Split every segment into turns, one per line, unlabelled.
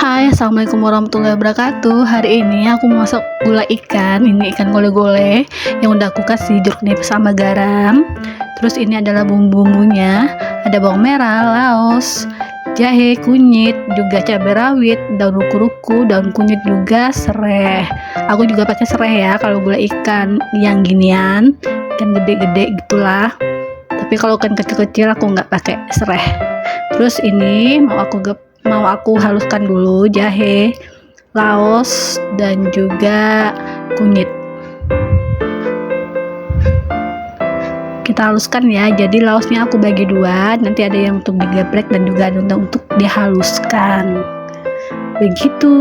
Hai, assalamualaikum warahmatullahi wabarakatuh. Hari ini aku mau masak gulai ikan. Ini ikan gole-gole yang udah aku kasih jeruk nipis sama garam. Terus ini adalah bumbu-bumbunya. Ada bawang merah, laos, jahe, kunyit, juga cabai rawit, daun ruku-ruku, daun kunyit juga, serai. Aku juga pakai serai ya kalau gulai ikan yang ginian, ikan gede-gede gitulah. Tapi kalau ikan kecil-kecil aku nggak pakai serai. Terus ini mau aku haluskan dulu jahe, laos, dan juga kunyit. Kita haluskan ya. Jadi laosnya aku bagi dua. Nanti ada yang untuk digeprek dan juga ada untuk dihaluskan. Begitu.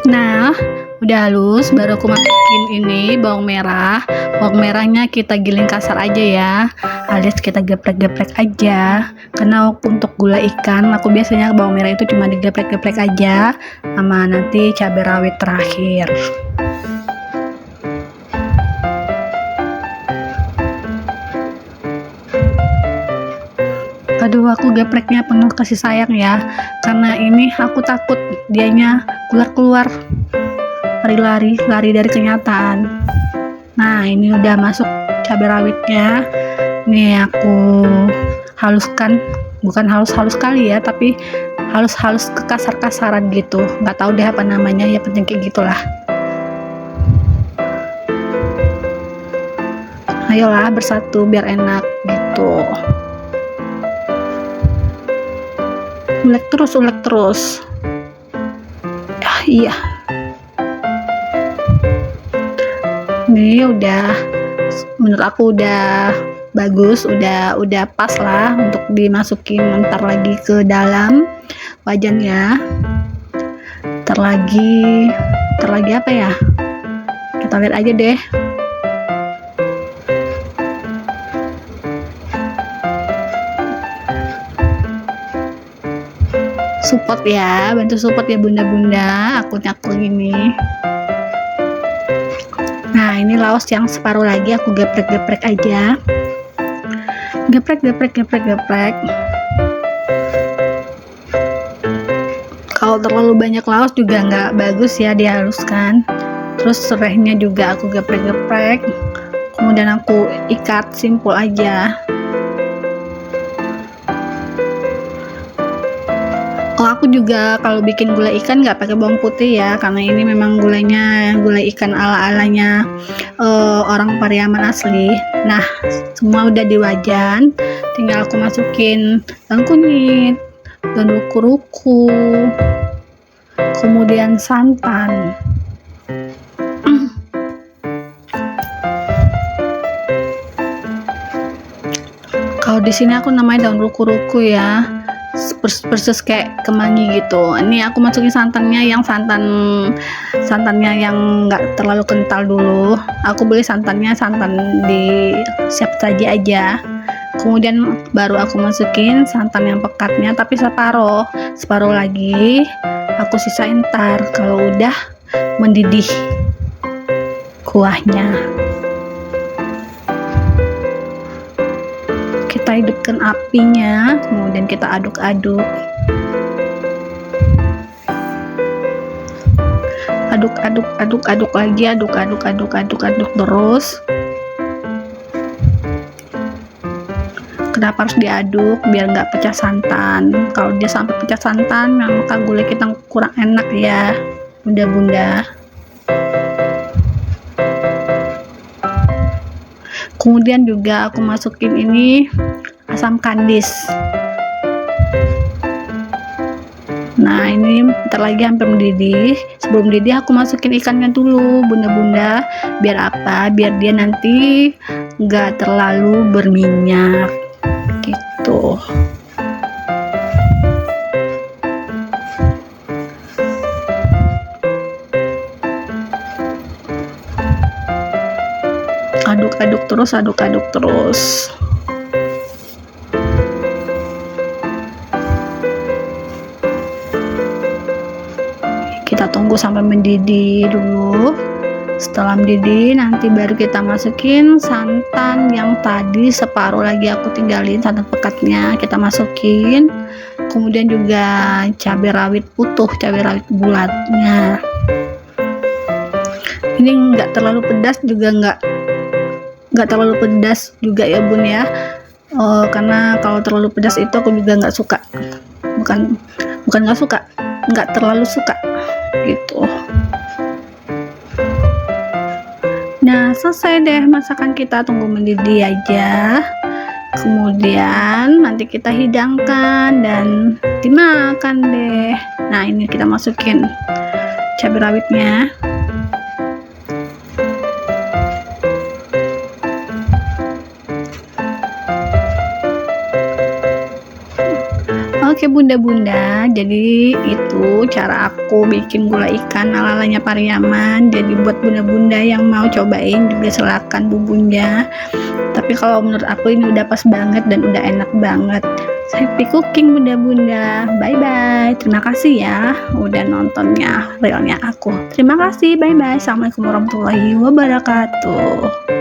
Nah, udah halus, baru aku masukin ini bawang merah. Bawang merahnya kita giling kasar aja ya, alias kita geprek-geprek aja. Karena untuk gulai ikan, aku biasanya bawang merah itu cuma digeprek-geprek aja, sama nanti cabai rawit terakhir. Aduh, aku gepreknya penuh kasih sayang ya, karena ini aku takut dianya keluar lari dari kenyataan. Nah, ini udah masuk cabai rawitnya. Nih aku haluskan, bukan halus-halus kali ya, tapi halus-halus ke kasar-kasaran gitu. Nggak tahu deh apa namanya, ya penting kayak gitulah. Ayolah bersatu biar enak gitu. Ulek terus. Iya. Ini udah, menurut aku udah bagus, udah pas lah untuk dimasukin ntar lagi ke dalam wajannya. Ntar lagi apa ya? Kita lihat aja deh. Support ya, bantu support ya bunda-bunda, aku ini. Nah, ini laos yang separuh lagi aku geprek-geprek aja. Geprek. Kalau terlalu banyak laos juga nggak bagus ya dihaluskan. Terus serainya juga aku geprek-geprek. Kemudian aku ikat simpul aja. Aku juga kalau bikin gulai ikan nggak pakai bawang putih ya, karena ini memang gulai ikan ala-alanya orang Pariaman asli. Nah, semua udah di wajan, tinggal aku masukin daun kunyit, daun ruku-ruku, kemudian santan. Kalau di sini aku namanya daun ruku-ruku ya, persis kayak kemangi gitu. Ini aku masukin santannya yang yang nggak terlalu kental dulu. Aku beli santan di siap saji aja. Kemudian baru aku masukin santan yang pekatnya, tapi separuh lagi aku sisain ntar kalau udah mendidih kuahnya. Kita hidupkan apinya, kemudian kita aduk-aduk lagi, aduk terus. Kenapa harus diaduk? Biar nggak pecah santan. Kalau dia sampai pecah santan, maka gulai kita kurang enak ya bunda-bunda. Kemudian juga aku masukin ini asam kandis. Nah, ini bentar lagi hampir mendidih. Sebelum mendidih aku masukin ikannya dulu bunda-bunda. Biar apa? Biar dia nanti nggak terlalu berminyak gitu. Aduk-aduk terus. Kita tunggu sampai mendidih dulu. Setelah mendidih, nanti baru kita masukin santan yang tadi separuh lagi aku tinggalin, santan pekatnya kita masukin. Kemudian juga cabai rawit utuh, cabai rawit bulatnya. Ini nggak terlalu pedas juga, nggak terlalu pedas juga ya bun ya. Karena kalau terlalu pedas itu aku juga nggak suka, bukan nggak suka, nggak terlalu suka gitu. Nah, selesai deh masakan kita, tunggu mendidih aja. Kemudian nanti kita hidangkan dan dimakan deh. Nah, ini kita masukin cabai rawitnya. Oke bunda-bunda, jadi itu cara aku bikin gulai ikan ala-alanya Pariaman. Jadi buat bunda-bunda yang mau cobain juga silakan bumbunya. Tapi kalau menurut aku ini udah pas banget dan udah enak banget. Happy cooking bunda-bunda. Bye-bye. Terima kasih ya udah nontonnya realnya aku. Terima kasih. Bye-bye. Assalamualaikum warahmatullahi wabarakatuh.